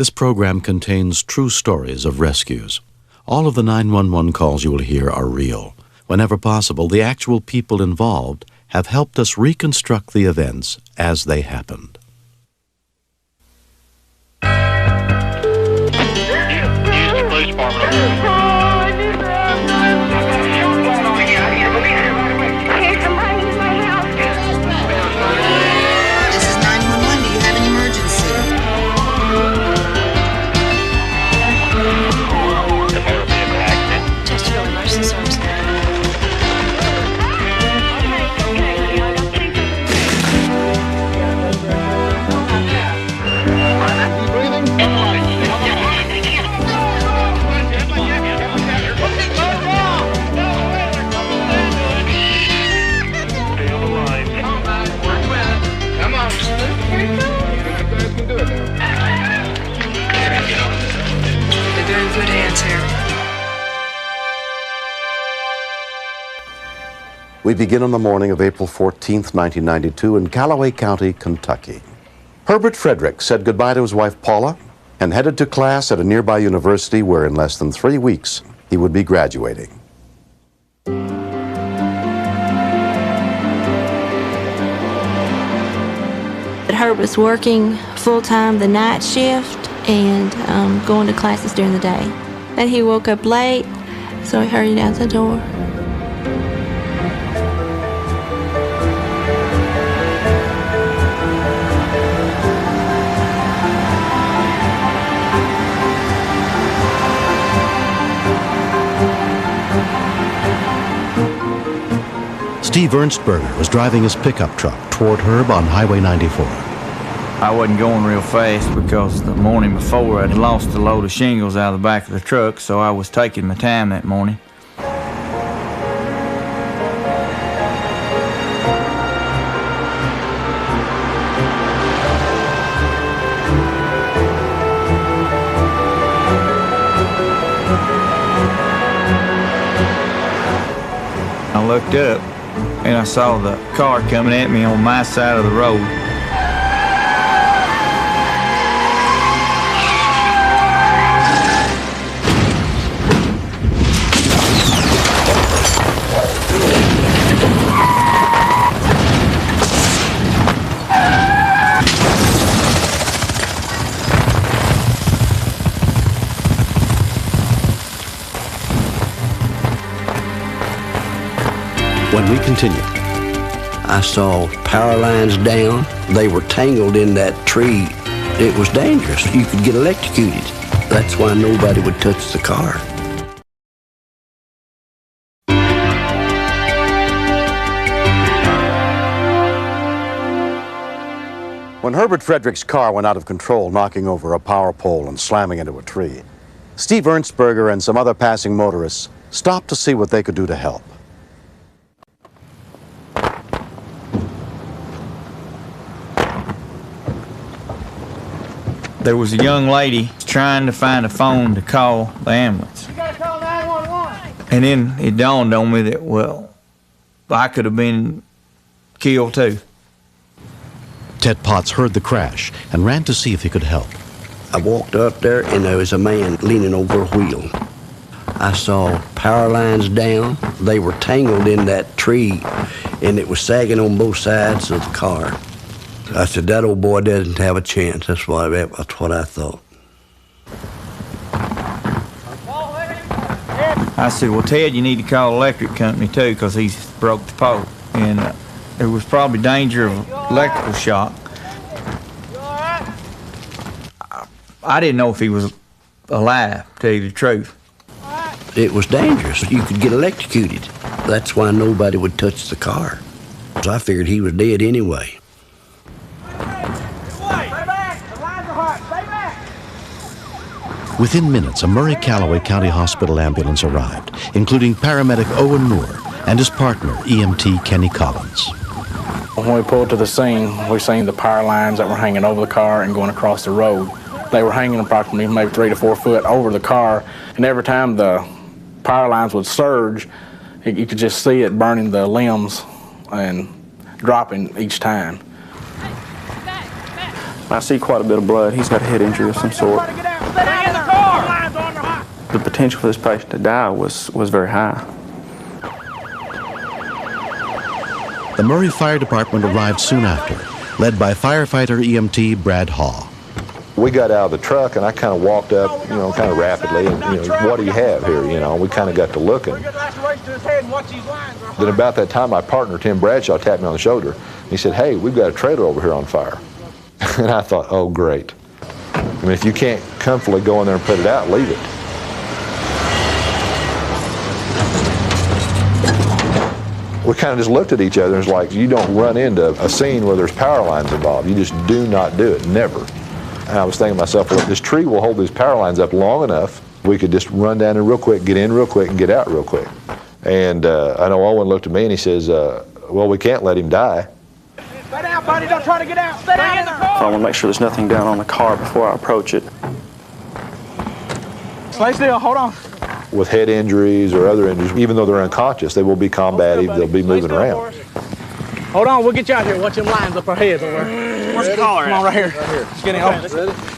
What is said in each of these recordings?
This program contains true stories of rescues. All of the 911 calls you will hear are real. Whenever possible, the actual people involved have helped us reconstruct the events as they happened. We begin on the morning of April 14th, 1992 in Callaway County, Kentucky. Herbert Frederick said goodbye to his wife Paula and headed to class at a nearby university where in less than 3 weeks he would be graduating. Herb was working full-time the night shift and going to classes during the day. And he woke up late, so he hurried out the door. Steve Ernstberger was driving his pickup truck toward Herb on Highway 94. I wasn't going real fast because the morning before I'd lost a load of shingles out of the back of the truck, so I was taking my time that morning. I looked up and I saw the car coming at me on my side of the road. When we continue, I saw power lines down. They were tangled in that tree. It was dangerous. You could get electrocuted. That's why nobody would touch the car. when Herbert Frederick's car went out of control, knocking over a power pole and slamming into a tree, Steve Ernstberger and some other passing motorists stopped to see what they could do to help. There was a young lady trying to find a phone to call the ambulance. You gotta call 911. And then it dawned on me that, well, I could have been killed too. Ted Potts heard the crash and ran to see if he could help. I walked up there and there was a man leaning over a wheel. I saw power lines down. They were tangled in that tree and it was sagging on both sides of the car. I said, that old boy doesn't have a chance. That's what I thought. I said, well, Ted, you need to call the electric company too, because he's broke the pole. And there was probably danger of electrical shock. I didn't know if he was alive, to tell you the truth. It was dangerous. You could get electrocuted. That's why nobody would touch the car. I figured he was dead anyway. Within minutes, a Murray-Callaway County Hospital ambulance arrived, including paramedic Owen Moore and his partner, EMT Kenny Collins. When we pulled to the scene, we seen the power lines that were hanging over the car and going across the road. They were hanging approximately maybe 3 to 4 foot over the car, and every time the power lines would surge, you could just see it burning the limbs and dropping each time. I see quite a bit of blood. He's got a head injury of some sort. The potential for this patient to die was very high. The Murray Fire Department arrived soon after, led by firefighter EMT Brad Haw. We got out of the truck and I kind of walked up, kind of rapidly, and, what do you have here, We kind of got to looking. Then about that time, my partner, Tim Bradshaw, tapped me on the shoulder. He said, "Hey, we've got a trailer over here on fire." And I thought, oh, great. I mean, if you can't comfortably go in there and put it out, leave it. We kind of just looked at each other and it's like, you don't run into a scene where there's power lines involved. You just do not do it, never. And I was thinking to myself, well, if this tree will hold these power lines up long enough, we could just run down there real quick, get in real quick, and get out real quick. And I know Owen looked at me and he says, well, we can't let him die. Stay down, buddy. Don't try to get out. Stay down in the car. So I want to make sure there's nothing down on the car before I approach it. Stay still. Hold on. With head injuries or other injuries, even though they're unconscious, they will be combative, they'll be moving around. Hold on, we'll get you out here. Watch them lines up our heads over there. Where's the collar? Come on, right here. Just get in.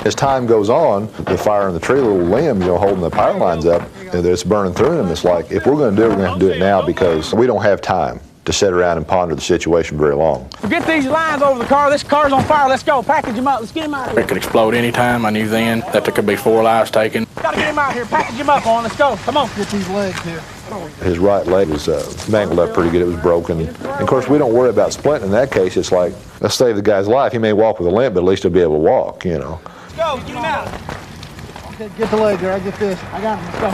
As time goes on, the fire in the tree, little limb, holding the power lines up, and it's burning through them. It's like, if we're going to do it, we're going to have to do it now because we don't have time to sit around and ponder the situation very long. Get these lines over the car. This car's on fire. Let's go. Package him up. Let's get him out of here. It could explode any time. I knew then that there could be 4 lives taken. Gotta get him out here. Package him up on. Let's go. Come on. Get these legs here. His right leg was mangled up pretty good. It was broken. And of course, we don't worry about splinting. In that case, it's like, let's save the guy's life. He may walk with a limp, but at least he'll be able to walk, Let's go. Get him out. Okay, get the leg there. I get this. I got him. Let's go.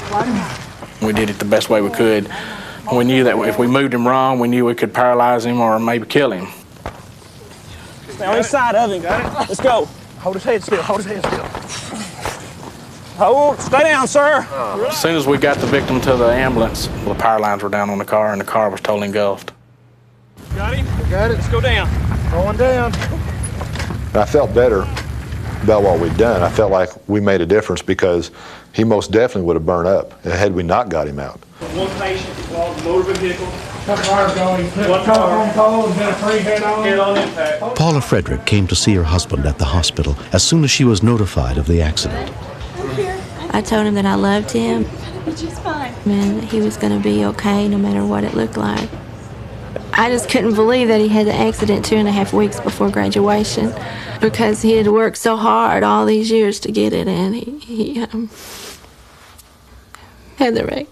Slide him out. We did it the best way we could. We knew that if we moved him wrong, we knew we could paralyze him or maybe kill him. Stay on each side of him. Got it? Let's go. Hold his head still. Hold his head still. Hold. Stay down, sir. As soon as we got the victim to the ambulance, the power lines were down on the car and the car was totally engulfed. Got him? Got it. Let's go down. Going down. I felt better about what we'd done. I felt like we made a difference because he most definitely would have burned up had we not got him out. One patient involved in a motor vehicle. Cars going. One telephone pole and then a tree head on impact. Paula Frederick came to see her husband at the hospital as soon as she was notified of the accident. I told him that I loved him. Which is fine. And he was going to be okay no matter what it looked like. I just couldn't believe that he had the accident 2.5 weeks before graduation because he had worked so hard all these years to get it, and he had the wreck.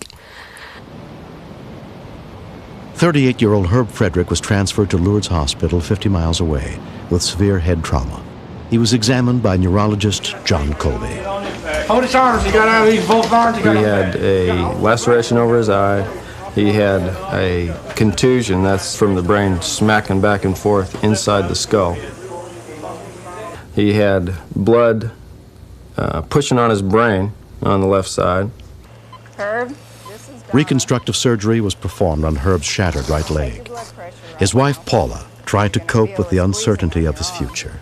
38-year-old Herb Frederick was transferred to Lourdes Hospital 50 miles away with severe head trauma. He was examined by neurologist John Colby. Hold his arms. He got out of these both arms. He had a laceration over his eye. He had a contusion, that's from the brain smacking back and forth inside the skull. He had blood pushing on his brain on the left side. Herb? Reconstructive surgery was performed on Herb's shattered right leg. His wife, Paula, tried to cope with the uncertainty of his future.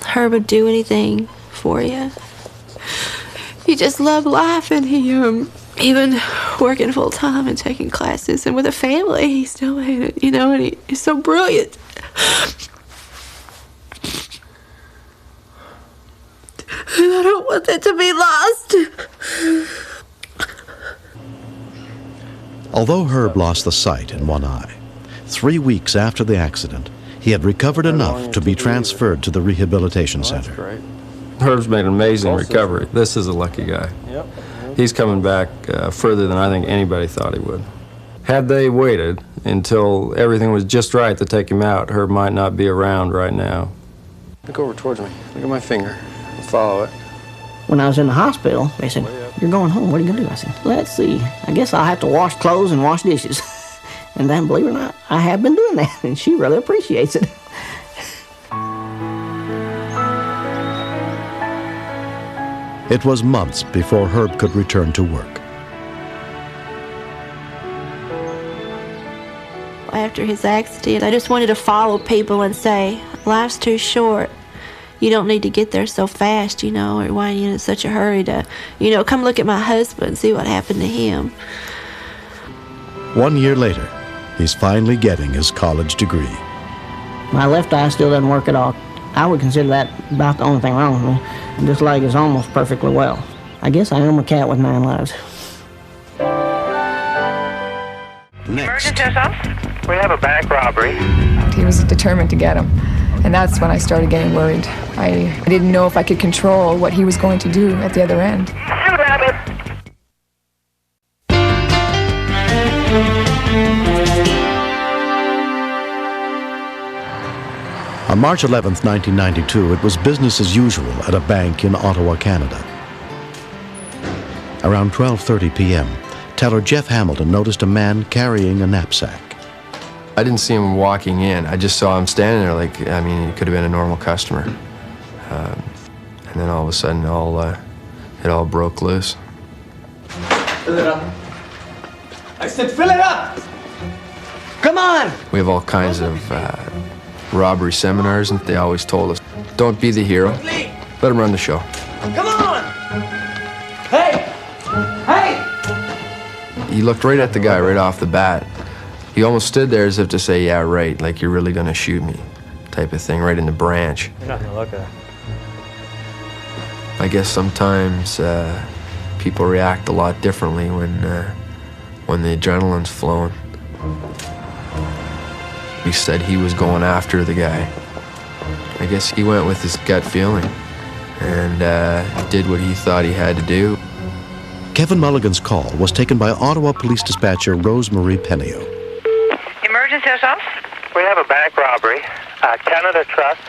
Herb would do anything for you. He just loved life, and he even working full time and taking classes and with a family, he still made it, and he's so brilliant. And I don't want that to be lost. Although Herb lost the sight in one eye, 3 weeks after the accident, he had recovered enough to be transferred to the rehabilitation center. Great. Herb's made an amazing recovery. This is a lucky guy. Yep. He's coming back further than I think anybody thought he would. Had they waited until everything was just right to take him out, Herb might not be around right now. Look over towards me. Look at my finger. Follow it. When I was in the hospital, they said, "You're going home. What are you going to do?" I said, "Let's see. I guess I'll have to wash clothes and wash dishes." And then, believe it or not, I have been doing that, and she really appreciates it. It was months before Herb could return to work. After his accident, I just wanted to follow people and say, life's too short. You don't need to get there so fast, or why are you in such a hurry to, come look at my husband and see what happened to him. 1 year later, he's finally getting his college degree. My left eye still doesn't work at all. I would consider that about the only thing wrong with me. This leg is almost perfectly well. I guess I am a cat with 9 lives. Next, We have a bank robbery. He was determined to get him. And that's when I started getting worried. I didn't know if I could control what he was going to do at the other end. Shoot at it! on March 11th, 1992, it was business as usual at a bank in Ottawa, Canada. Around 12:30 p.m., teller Jeff Hamilton noticed a man carrying a knapsack. I didn't see him walking in. I just saw him standing there like, I mean, he could have been a normal customer. And then all of a sudden, it all broke loose. Fill it up. I said fill it up! Come on! We have all kinds of robbery seminars, and they always told us, don't be the hero, let him run the show. Come on! Hey! Hey! He looked right at the guy right off the bat. He almost stood there as if to say, yeah, right, like you're really gonna shoot me, type of thing, right in the branch. You're not gonna look at it. I guess sometimes people react a lot differently when the adrenaline's flowing. He said he was going after the guy. I guess he went with his gut feeling and did what he thought he had to do. Kevin Mulligan's call was taken by Ottawa Police Dispatcher Rosemarie Penio. Emergency house? We have a bank robbery. Canada Trust.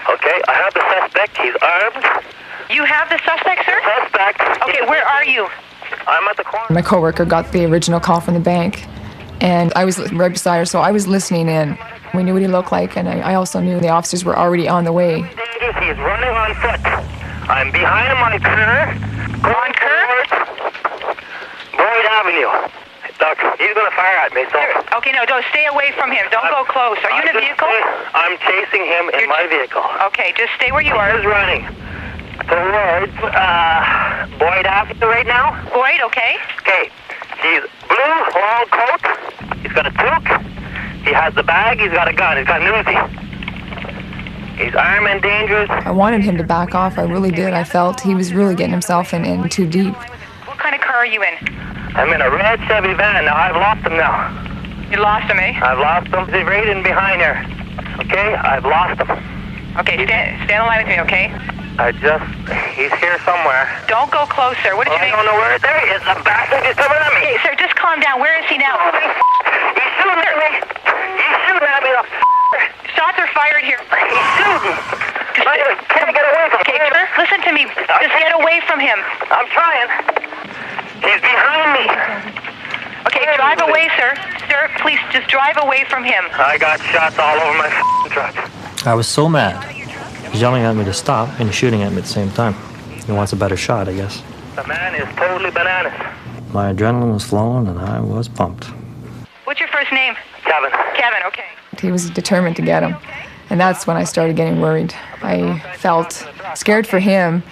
Okay, I have the suspect. He's armed. You have the suspect, sir? Suspect. Okay, where are you? I'm at the corner. My coworker got the original call from the bank, and I was right beside her, so I was listening in. We knew what he looked like, and I also knew the officers were already on the way. He's running on foot. I'm behind him on Kerr. Going towards Boyd Avenue. Look, he's going to fire at me, so... Okay, no, don't stay away from him. Don't go close. Are you in a vehicle? I'm chasing him in my vehicle. Okay, just stay where you are. He's running towards Boyd Avenue right now. Boyd, okay. Okay, he's blue, long coat. He's got a toque. He has the bag. He's got a gun. He's got an Uzi. He's armed and dangerous. I wanted him to back off. I really did. I felt he was really getting himself in too deep. What kind of car are you in? I'm in a red Chevy van. Now, I've lost him now. You lost him, eh? I've lost him. He's right in behind here. Okay, I've lost him. Okay, stand in line with me, okay? He's here somewhere. Don't go closer. What did you I don't know where. There he is. The bastard is coming at me. Okay, sir, just calm down. Where is he now? He's shooting at me. He's shooting at me. Shots are fired here. He's shooting. Can't get away from him. Okay, sir, listen to me. Just get away from him. I'm trying. He's behind me. Okay, drive away, sir. Sir, please just drive away from him. I got shots all over my truck. I was so mad. He's yelling at me to stop and shooting at me at the same time. He wants a better shot, I guess. The man is totally bananas. My adrenaline was flowing and I was pumped. What's your first name? Kevin. Kevin, okay. He was determined to get him. And that's when I started getting worried. I felt scared for him,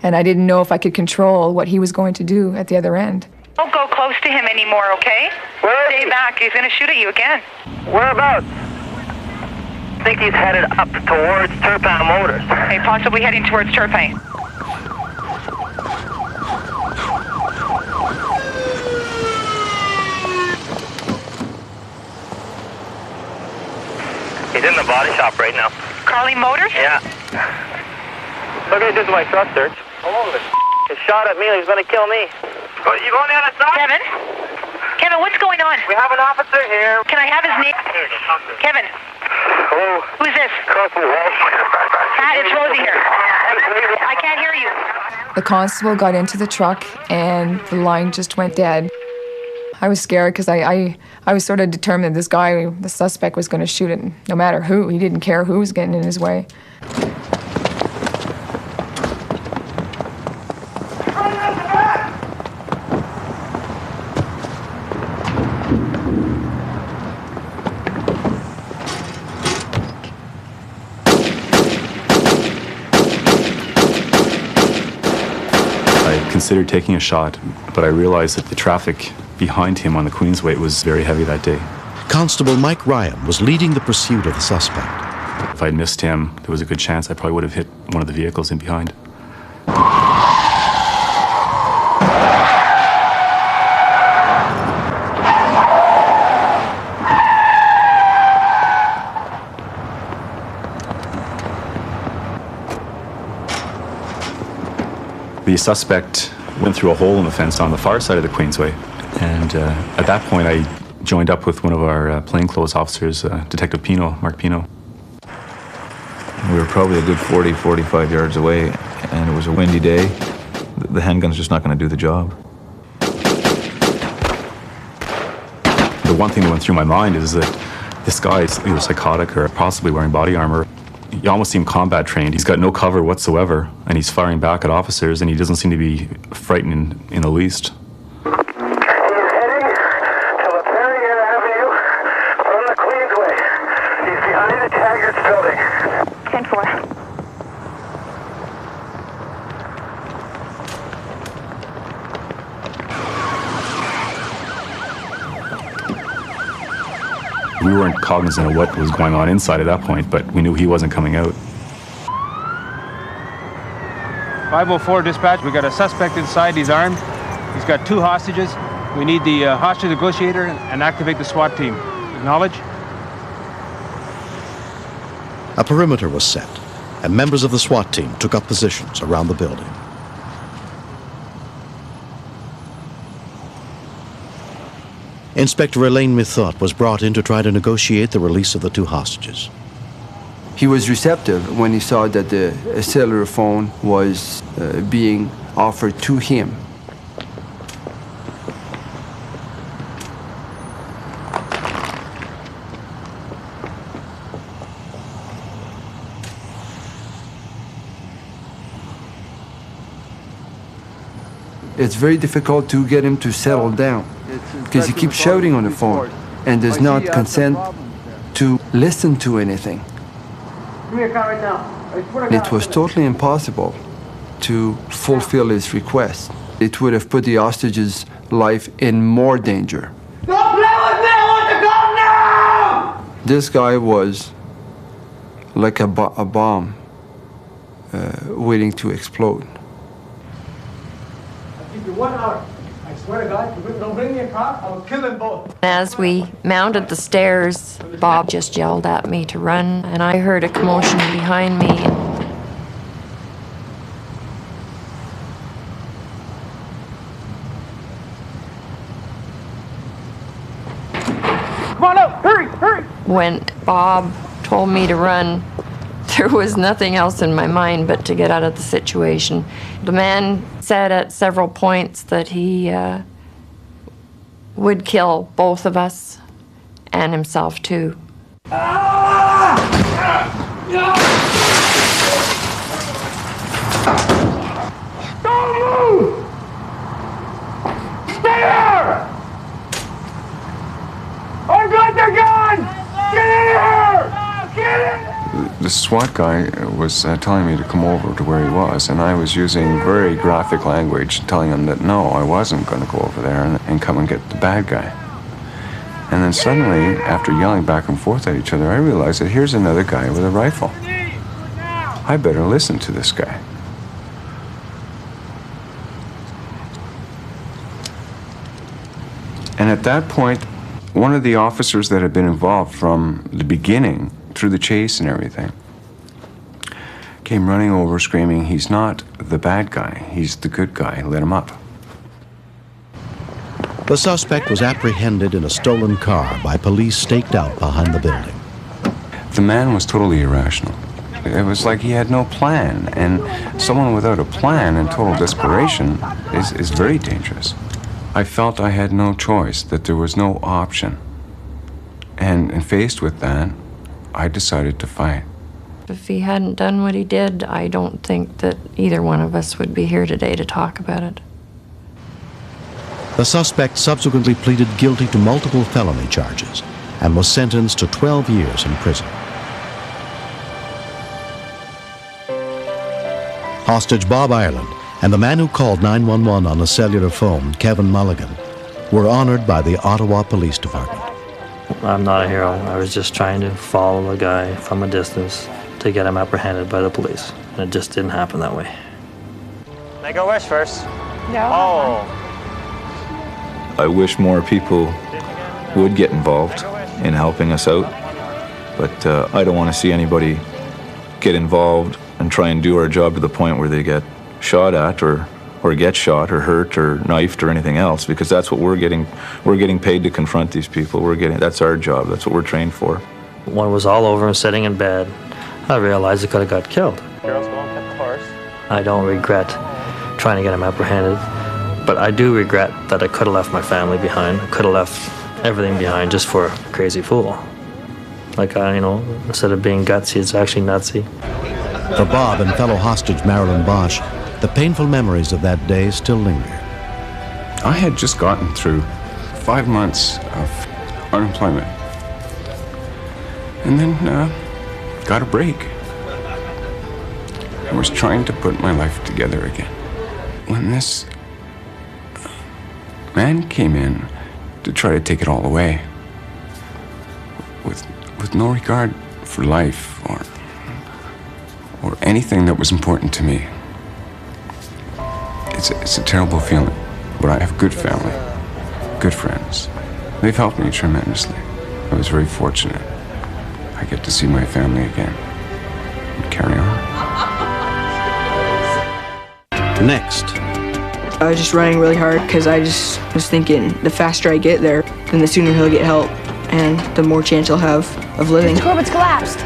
and I didn't know if I could control what he was going to do at the other end. Don't go close to him anymore, okay? Stay back. He's going to shoot at you again. Whereabouts? I think he's headed up towards Turpin Motors. Okay, possibly heading towards Turpin. He's in the body shop right now. Carly Motors? Yeah. Okay, this is my truck search. Holy he shot at me. He's going to kill me. You going down outside? Kevin? Kevin, what's going on? We have an officer here. Can I have his name? Kevin. Hello? Who's this? Corporal Walsh. Pat, it's Rosie here. I can't hear you. The constable got into the truck, and the line just went dead. I was scared because I was sort of determined this guy, the suspect, was going to shoot it no matter who. He didn't care who was getting in his way. I considered taking a shot, but I realized that the traffic behind him on the Queensway was very heavy that day. Constable Mike Ryan was leading the pursuit of the suspect. if I'd missed him, there was a good chance I probably would have hit one of the vehicles in behind. The suspect went through a hole in the fence on the far side of the Queensway, and at that point I joined up with one of our plainclothes officers, Detective Pino, Mark Pino. We were probably a good 40, 45 yards away, and it was a windy day. The handgun's just not going to do the job. The one thing that went through my mind is that this guy is either psychotic or possibly wearing body armor. He almost seemed combat trained. He's got no cover whatsoever, and he's firing back at officers, and he doesn't seem to be frightened in the least. He's heading to Laperia Avenue from the Queensway. He's behind the Taggart's building. 10-4. We weren't cognizant of what was going on inside at that point, but we knew he wasn't coming out. 504 dispatch, we got a suspect inside, he's armed. He's got 2 hostages. We need the hostage negotiator and activate the SWAT team. Acknowledge? A perimeter was set, and members of the SWAT team took up positions around the building. Inspector Elaine Methot was brought in to try to negotiate the release of the 2 hostages. He was receptive when he saw that the cellular phone was being offered to him. It's very difficult to get him to settle down because he keeps shouting on the phone and does not consent to listen to anything. It was totally impossible to fulfill his request. It would have put the hostage's life in more danger. Don't play with me! I want to go now! This guy was like a bomb waiting to explode. I'll give you 1 hour. I swear to God, if you don't bring me a cop, I will kill them both. As we mounted the stairs, Bob just yelled at me to run, and I heard a commotion behind me. Come on out! Hurry! Hurry! When Bob told me to run, there was nothing else in my mind but to get out of the situation. The man said at several points that he would kill both of us and himself too. Don't move! Stay there! I've got the gun! Get in here! Get in! The SWAT guy was telling me to come over to where he was, and I was using very graphic language, telling him that no, I wasn't going to go over there and come and get the bad guy. And then suddenly, after yelling back and forth at each other, I realized that here's another guy with a rifle. I better listen to this guy. And at that point, one of the officers that had been involved from the beginning, through the chase and everything, came running over screaming, "He's not the bad guy, he's the good guy, let him up." The suspect was apprehended in a stolen car by police staked out behind the building. The man was totally irrational. It was like he had no plan, and someone without a plan and total desperation is very dangerous. I felt I had no choice, that there was no option. And faced with that, I decided to fight. If he hadn't done what he did, I don't think that either one of us would be here today to talk about it. The suspect subsequently pleaded guilty to multiple felony charges and was sentenced to 12 years in prison. Hostage Bob Ireland and the man who called 911 on a cellular phone, Kevin Mulligan, were honored by the Ottawa Police Department. I'm not a hero. I was just trying to follow a guy from a distance to get him apprehended by the police. And it just didn't happen that way. Make a wish first. No. Oh. I wish more people would get involved in helping us out, but I don't want to see anybody get involved and try and do our job to the point where they get shot at or get shot or hurt or knifed or anything else, because that's what we're getting paid to confront these people. That's our job. That's what we're trained for. When it was all over and sitting in bed, I realized I could have got killed. Girls, go and pet the horse. I don't regret trying to get him apprehended, but I do regret that I could have left my family behind. I could have left everything behind just for a crazy fool. Like, instead of being gutsy, it's actually nutsy. For Bob and fellow hostage Marilyn Bosch, the painful memories of that day still linger. I had just gotten through 5 months of unemployment. And then got a break. I was trying to put my life together again. When this man came in to try to take it all away, with no regard for life or anything that was important to me. It's a terrible feeling, but I have good family, good friends. They've helped me tremendously. I was very fortunate. I get to see my family again and carry on. Next. I was just running really hard because I just was thinking the faster I get there, then the sooner he'll get help and the more chance he'll have of living. Corbett's collapsed.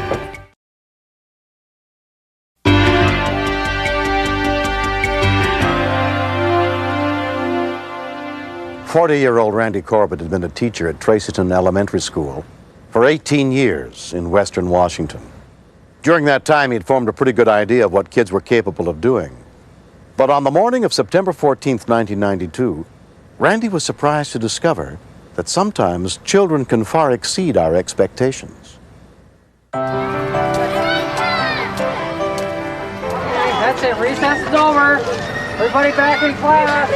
40-year-old Randy Corbett had been a teacher at Tracyton Elementary School for 18 years in Western Washington. During that time, he'd formed a pretty good idea of what kids were capable of doing. But on the morning of September 14th, 1992, Randy was surprised to discover that sometimes children can far exceed our expectations. That's it. Recess is over. Everybody back in class.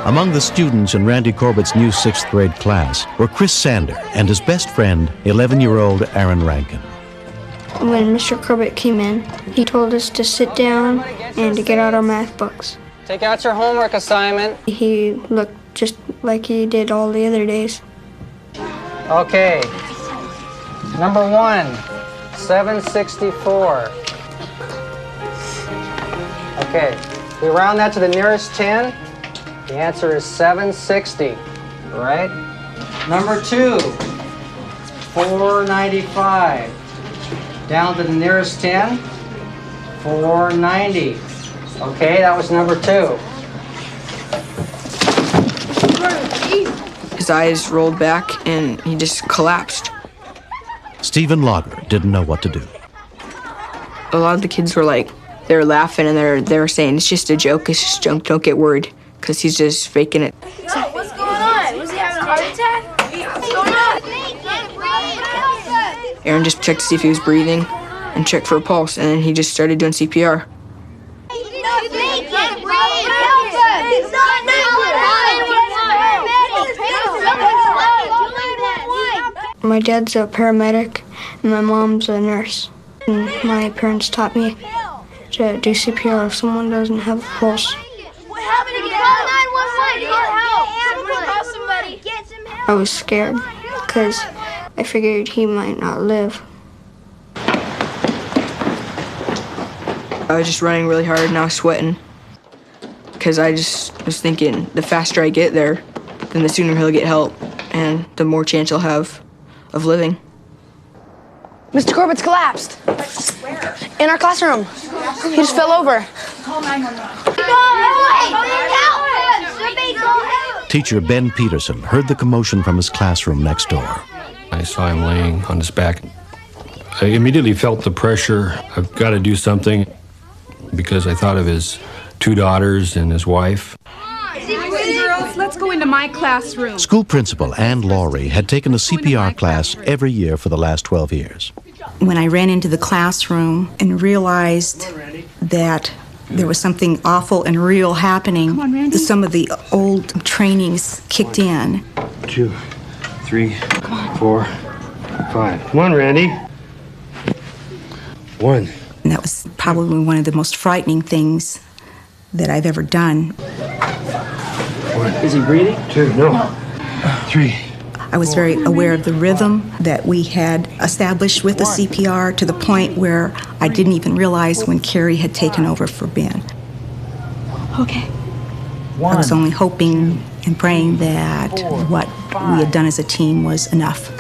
Among the students in Randy Corbett's new 6th grade class were Chris Sander and his best friend, 11-year-old Aaron Rankin. When Mr. Corbett came in, he told us to sit down and to get out our math books. Take out your homework assignment. He looked just like he did all the other days. Okay. Number 1, 764. Okay. We round that to the nearest 10. The answer is 760. All right? Number 2, 495. Down to the nearest 10, 490. Okay, that was number 2. His eyes rolled back and he just collapsed. Stephen Lager didn't know what to do. A lot of the kids were they were laughing and they were saying, it's just a joke, it's just junk, don't get worried, because he's just faking it. What's going on? Was he having a heart attack? What's going on? Aaron just checked to see if he was breathing and checked for a pulse, and then he just started doing CPR. My dad's a paramedic and my mom's a nurse. And my parents taught me to do CPR if someone doesn't have a pulse. I was scared because I figured he might not live. I was just running really hard and I was sweating because I just was thinking the faster I get there, then the sooner he'll get help and the more chance he'll have of living. Mr. Corbett's collapsed. Where? In our classroom. He just fell over. Call 911. Teacher Ben Peterson heard the commotion from his classroom next door. I saw him laying on his back. I immediately felt the pressure. I've got to do something because I thought of his 2 daughters and his wife. Girls, let's go into my classroom. School principal Ann Laurie had taken a CPR class every year for the last 12 years. When I ran into the classroom and realized that There was something awful and real happening. Some of the old trainings kicked in. 2, 3, 4, 5. Come on, Randy. 1. And that was probably one of the most frightening things that I've ever done. 1. Is he breathing? 2. No. 3. I was very aware of the rhythm that we had established with the CPR to the point where I didn't even realize when Carrie had taken over for Ben. Okay. I was only hoping and praying that what we had done as a team was enough.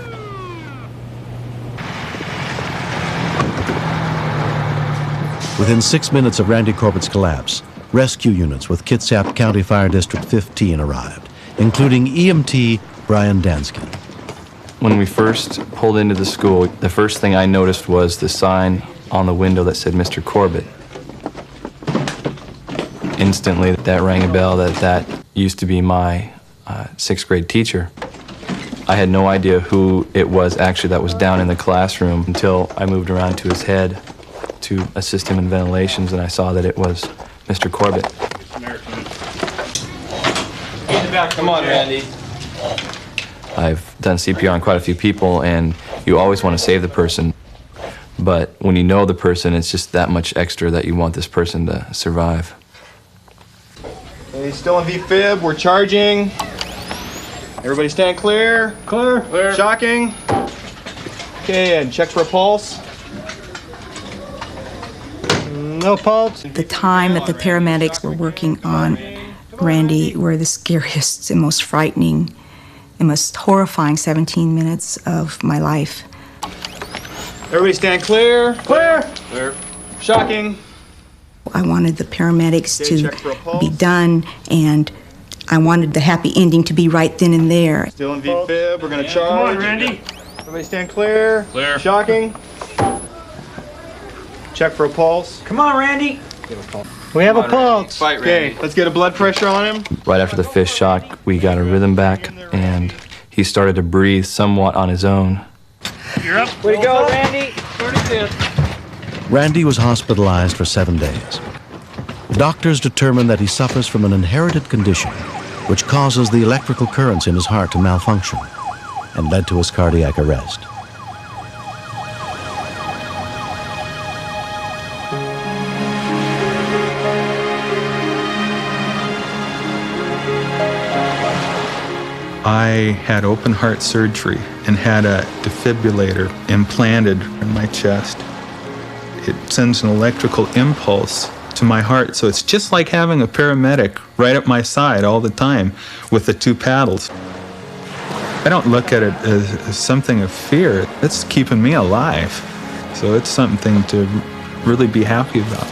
Within 6 minutes of Randy Corbett's collapse, rescue units with Kitsap County Fire District 15 arrived, including EMT Brian Danskin. When we first pulled into the school, the first thing I noticed was the sign on the window that said Mr. Corbett. Instantly, that rang a bell that used to be my 6th grade teacher. I had no idea who it was actually that was down in the classroom until I moved around to his head to assist him in ventilations, and I saw that it was Mr. Corbett. Come on, Randy. I've done CPR on quite a few people, and you always want to save the person. But when you know the person, it's just that much extra that you want this person to survive. Okay, still in V-fib, we're charging. Everybody stand clear. Clear. Shocking. Okay, and check for a pulse. No pulse. The time that the paramedics were working on Randy were the scariest and most frightening and most horrifying 17 minutes of my life. Everybody stand clear. Clear. Shocking. I wanted the paramedics to be done, and I wanted the happy ending to be right then and there. Still in V-fib, we're gonna charge. Come on, Randy. Everybody stand clear. Clear. Shocking. Check for a pulse. Come on, Randy. We have a pulse. Okay, let's get a blood pressure on him. Right after the fist shock, we got a rhythm back, and he started to breathe somewhat on his own. You're up. Way to go, Randy. 35th. Randy was hospitalized for 7 days. Doctors determined that he suffers from an inherited condition which causes the electrical currents in his heart to malfunction and led to his cardiac arrest. I had open heart surgery and had a defibrillator implanted in my chest. It sends an electrical impulse to my heart, so it's just like having a paramedic right at my side all the time with the 2 paddles. I don't look at it as something of fear. It's keeping me alive, so it's something to really be happy about.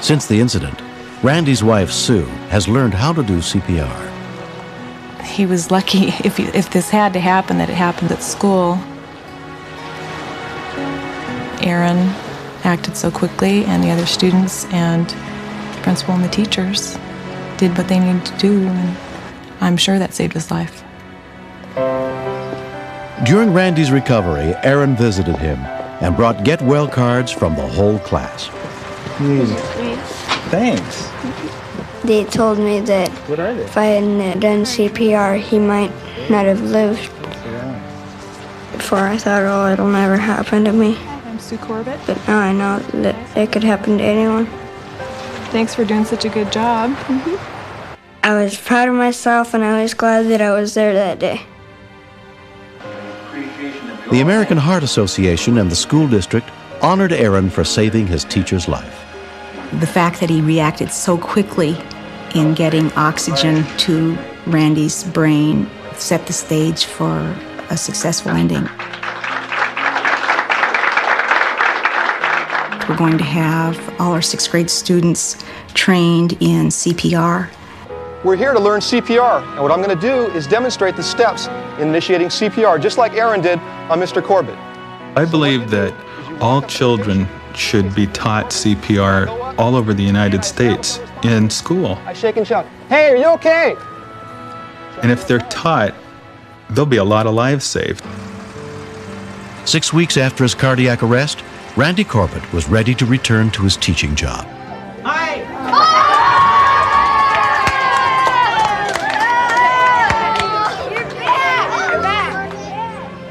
Since the incident, Randy's wife, Sue, has learned how to do CPR. He was lucky if this had to happen, that it happened at school. Aaron acted so quickly, and the other students and the principal and the teachers did what they needed to do, and I'm sure that saved his life. During Randy's recovery, Aaron visited him and brought get well cards from the whole class. Thanks. They told me that if I hadn't done CPR, he might not have lived. Before I thought, oh, it'll never happen to me. I'm Sue Corbett. But now I know that it could happen to anyone. Thanks for doing such a good job. I was proud of myself, and I was glad that I was there that day. The American Heart Association and the school district honored Aaron for saving his teacher's life. The fact that he reacted so quickly in getting oxygen to Randy's brain set the stage for a successful ending. We're going to have all our 6th grade students trained in CPR. We're here to learn CPR, and what I'm going to do is demonstrate the steps in initiating CPR, just like Aaron did on Mr. Corbett. I believe that all children should be taught CPR all over the United States in school. I shake and shout, hey, are you okay? And if they're taught, there'll be a lot of lives saved. 6 weeks after his cardiac arrest, Randy Corbett was ready to return to his teaching job.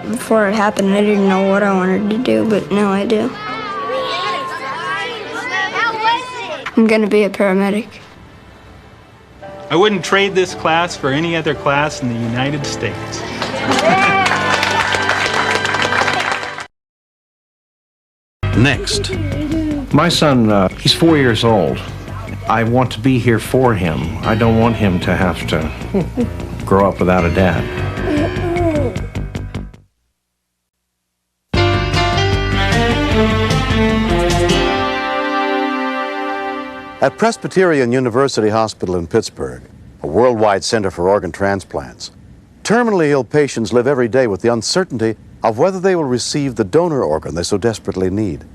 Before it happened, I didn't know what I wanted to do, but now I do. I'm gonna be a paramedic. I wouldn't trade this class for any other class in the United States. Next. My son, he's 4 years old. I want to be here for him. I don't want him to have to grow up without a dad. At Presbyterian University Hospital in Pittsburgh, a worldwide center for organ transplants, terminally ill patients live every day with the uncertainty of whether they will receive the donor organ they so desperately need.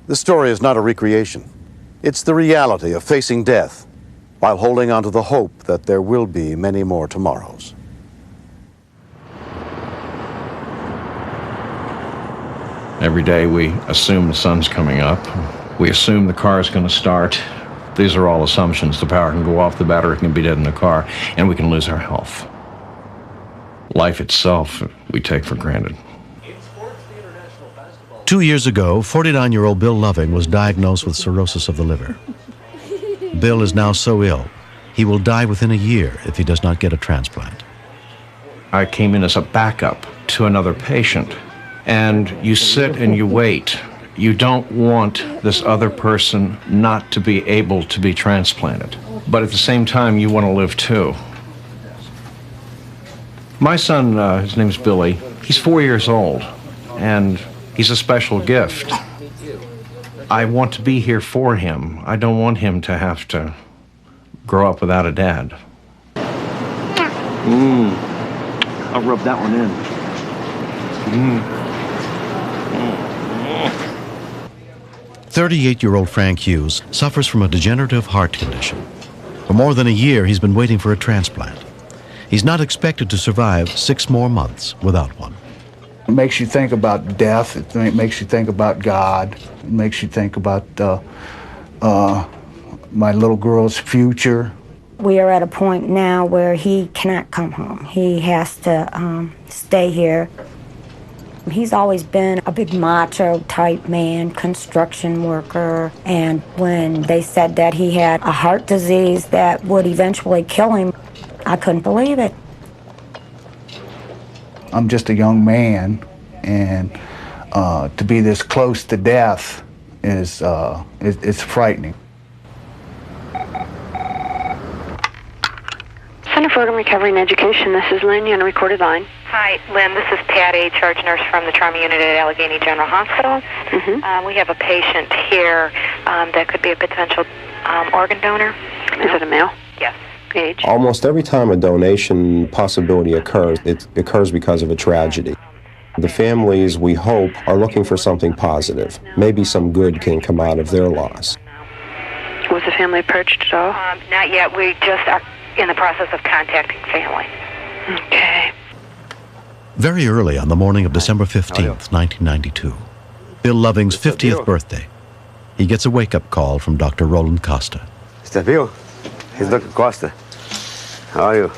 This story is not a recreation. It's the reality of facing death while holding on to the hope that there will be many more tomorrows. Every day we assume the sun's coming up. We assume the car is going to start. These are all assumptions. The power can go off, the battery can be dead in the car, and we can lose our health. Life itself, we take for granted. 2 years ago, 49-year-old Bill Loving was diagnosed with cirrhosis of the liver. Bill is now so ill, he will die within a year if he does not get a transplant. I came in as a backup to another patient, and you sit and you wait. You don't want this other person not to be able to be transplanted. But at the same time, you want to live too. My son, his name's Billy, he's 4 years old, and he's a special gift. I want to be here for him. I don't want him to have to grow up without a dad. I'll rub that one in. 38-year-old Frank Hughes suffers from a degenerative heart condition. For more than a year, he's been waiting for a transplant. He's not expected to survive 6 more months without one. It makes you think about death. It makes you think about God. It makes you think about my little girl's future. We are at a point now where he cannot come home. He has to stay here. He's always been a big macho type man, construction worker, and when they said that he had a heart disease that would eventually kill him, I couldn't believe it. I'm just a young man, and to be this close to death is it's frightening. Center for Organ Recovery and Education, this is Lynn, you're on a recorded line. Hi, Lynn. This is Patty, charge nurse from the trauma unit at Allegheny General Hospital. We have a patient here that could be a potential organ donor. Is it a male? Yes. Age? Almost every time a donation possibility occurs, it occurs because of a tragedy. The families, we hope, are looking for something positive. Maybe some good can come out of their loss. Was the family approached at all? Not yet. We just are in the process of contacting family. Okay. Very early on the morning of December 15th, 1992, Bill Loving's 50th birthday, he gets a wake-up call from Dr. Roland Costa. Mr. Bill, it's Dr. Costa. How are you?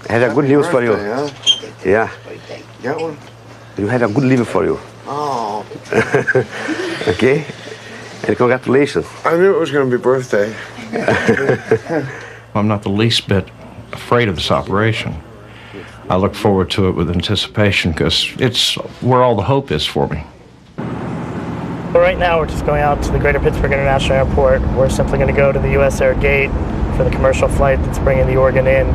I had a good news for you. Yeah. Got one? You had a good liver for you. Oh. Okay? And congratulations. I knew it was going to be birthday. I'm not the least bit afraid of this operation. I look forward to it with anticipation because it's where all the hope is for me. But right now we're just going out to the Greater Pittsburgh International Airport. We're simply going to go to the U.S. Air Gate for the commercial flight that's bringing the organ in.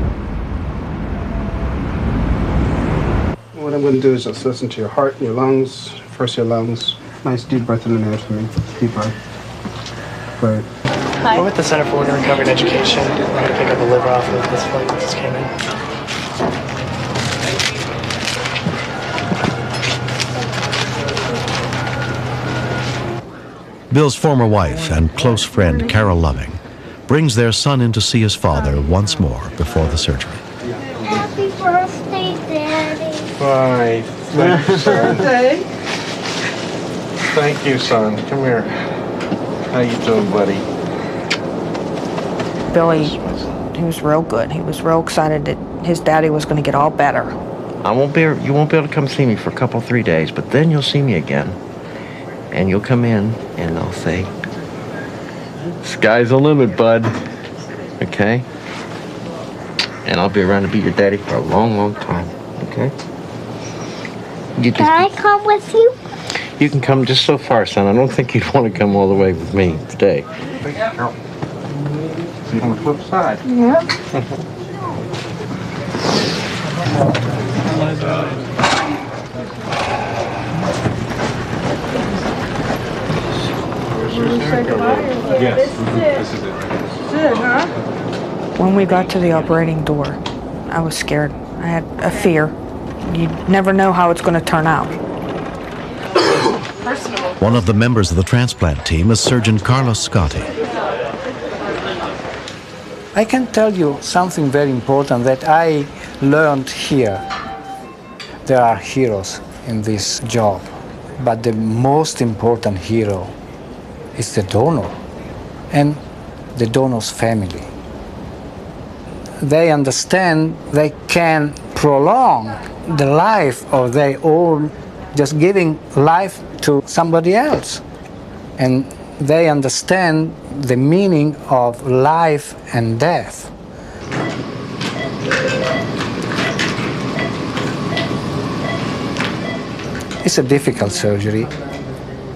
What I'm going to do is just listen to your heart and your lungs. First your lungs. Nice deep breath in the nose for me. Deep breath. Great. Hi. We're with the Center for Organ Recovery and Education. We're going to pick up a liver off of this flight that just came in. Bill's former wife and close friend, Carol Loving, brings their son in to see his father once more before the surgery. Happy birthday, Daddy. Bye. Birthday. Thank you, son. Come here. How you doing, buddy? Billy, he was real good. He was real excited that his daddy was going to get all better. You won't be able to come see me for a couple, 3 days, but then you'll see me again. And you'll come in, and I'll say, sky's the limit, bud. Okay? And I'll be around to be your daddy for a long, long time. Okay? Can I come with you? You can come just so far, son. I don't think you'd want to come all the way with me today. See you on the flip side. Yeah. When we got to the operating door, I was scared. I had a fear. You never know how it's going to turn out. One of the members of the transplant team is Surgeon Carlos Scotti. I can tell you something very important that I learned here. There are heroes in this job, but the most important hero is the donor and the donor's family. They understand they can prolong the life of their own, just giving life to somebody else. And they understand the meaning of life and death. It's a difficult surgery.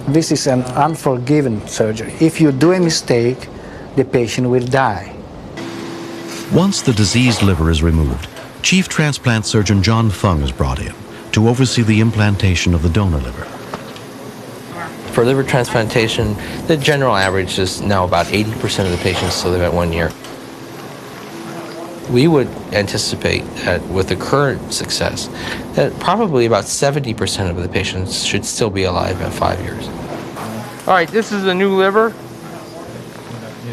This is an unforgiving surgery. If you do a mistake, the patient will die. Once the diseased liver is removed, Chief Transplant Surgeon John Fung is brought in to oversee the implantation of the donor liver. For liver transplantation, the general average is now about 80% of the patients still live at 1 year. We would anticipate that with the current success, that probably about 70% of the patients should still be alive at 5 years. All right, this is the new liver.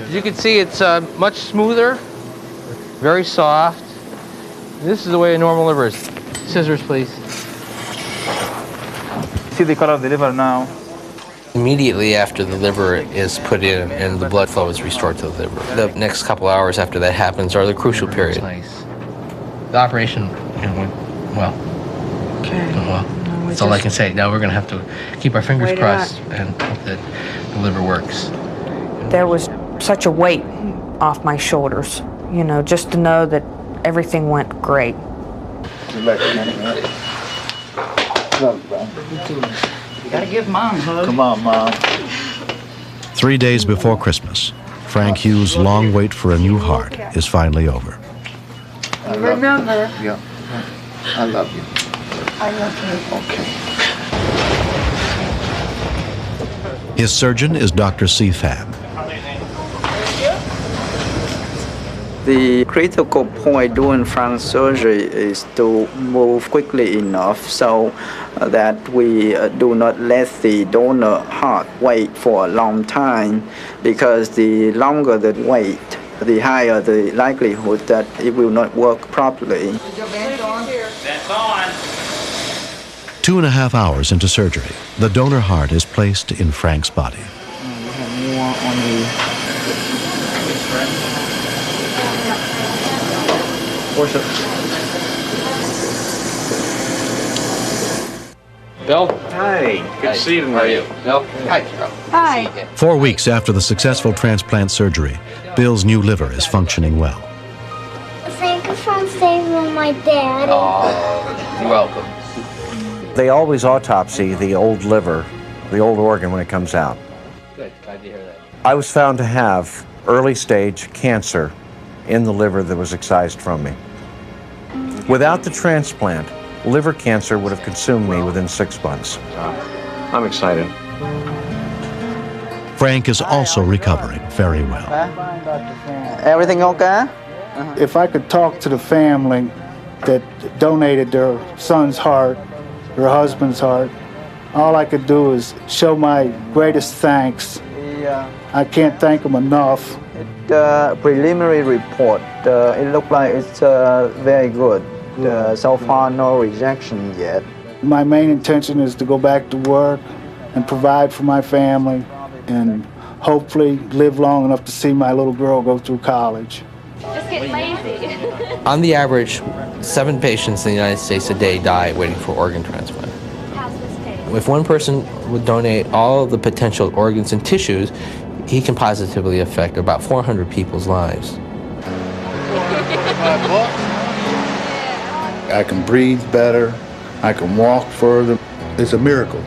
As you can see, it's much smoother, very soft. This is the way a normal liver is. Scissors, please. See the color of the liver now. Immediately after the liver is put in and the blood flow is restored to the liver, the next couple hours after that happens are the crucial period. Nice. The operation went well. Okay. Went well. That's all I can say. Now we're going to have to keep our fingers crossed and hope that the liver works. There was such a weight off my shoulders, you know, just to know that everything went great. You gotta give Mom a hug. Come on, Mom. 3 days before Christmas, Frank Hughes' long wait for a new heart is finally over. Remember. Yeah. I love you. I love you. Okay. His surgeon is Dr. C. Pham. The critical point during Frank's surgery is to move quickly enough so that we do not let the donor heart wait for a long time, because the longer the wait, the higher the likelihood that it will not work properly. That's on. 2.5 hours into surgery, the donor heart is placed in Frank's body. We have more on the Bill? Hey, good to see you tonight. How are you? Bill? Hi, Carol. Hi. 4 weeks after the successful transplant surgery, Bill's new liver is functioning well. Thank you for saving my dad. Oh, you're welcome. They always autopsy the old liver, the old organ when it comes out. Good, glad to hear that. I was found to have early stage cancer in the liver that was excised from me. Without the transplant, liver cancer would have consumed me within 6 months. I'm excited. Frank is also recovering very well. Everything okay? If I could talk to the family that donated their son's heart, their husband's heart, all I could do is show my greatest thanks. I can't thank them enough. The preliminary report, it looked like it's very good. So far, no rejection yet. My main intention is to go back to work and provide for my family and hopefully live long enough to see my little girl go through college. Just get lazy. On the average, 7 patients in the United States a day die waiting for organ transplant. If one person would donate all of the potential organs and tissues, he can positively affect about 400 people's lives. I can breathe better, I can walk further. It's a miracle.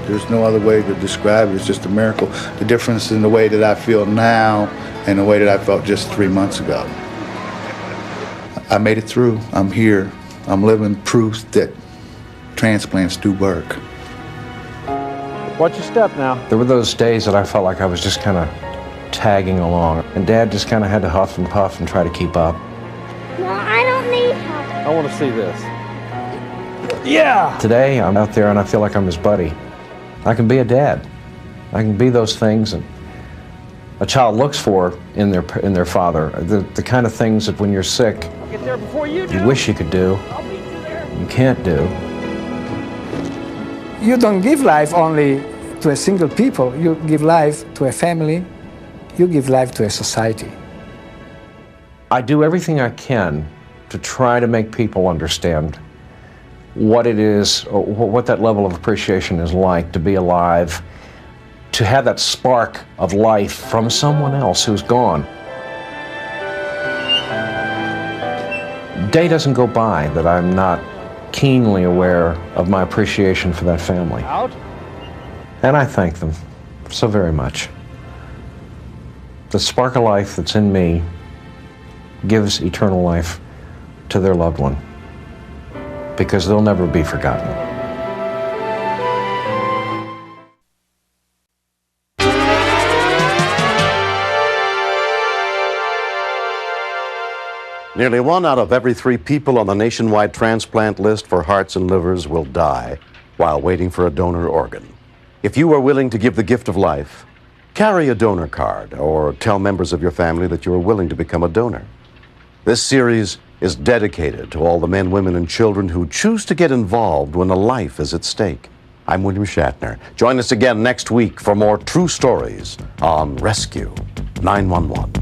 There's no other way to describe it. It's just a miracle. The difference in the way that I feel now and the way that I felt just 3 months ago. I made it through. I'm here. I'm living proof that transplants do work. Watch your step now. There were those days that I felt like I was just kind of tagging along, and Dad just kind of had to huff and puff and try to keep up. No, I don't need help. I want to see this. Yeah! Today, I'm out there and I feel like I'm his buddy. I can be a dad. I can be those things that a child looks for in their father. The kind of things that when you're sick, I'll get there before you do. you wish you could do, you can't do. You don't give life only to a single people. You give life to a family. You give life to a society. I do everything I can to try to make people understand what it is, or what that level of appreciation is like to be alive, to have that spark of life from someone else who's gone. Day doesn't go by that I'm not keenly aware of my appreciation for that family. And I thank them so very much. The spark of life that's in me gives eternal life to their loved one, because they'll never be forgotten. Nearly 1 out of every 3 people on the nationwide transplant list for hearts and livers will die while waiting for a donor organ. If you are willing to give the gift of life, carry a donor card or tell members of your family that you are willing to become a donor. This series is dedicated to all the men, women, and children who choose to get involved when a life is at stake. I'm William Shatner. Join us again next week for more true stories on Rescue 911.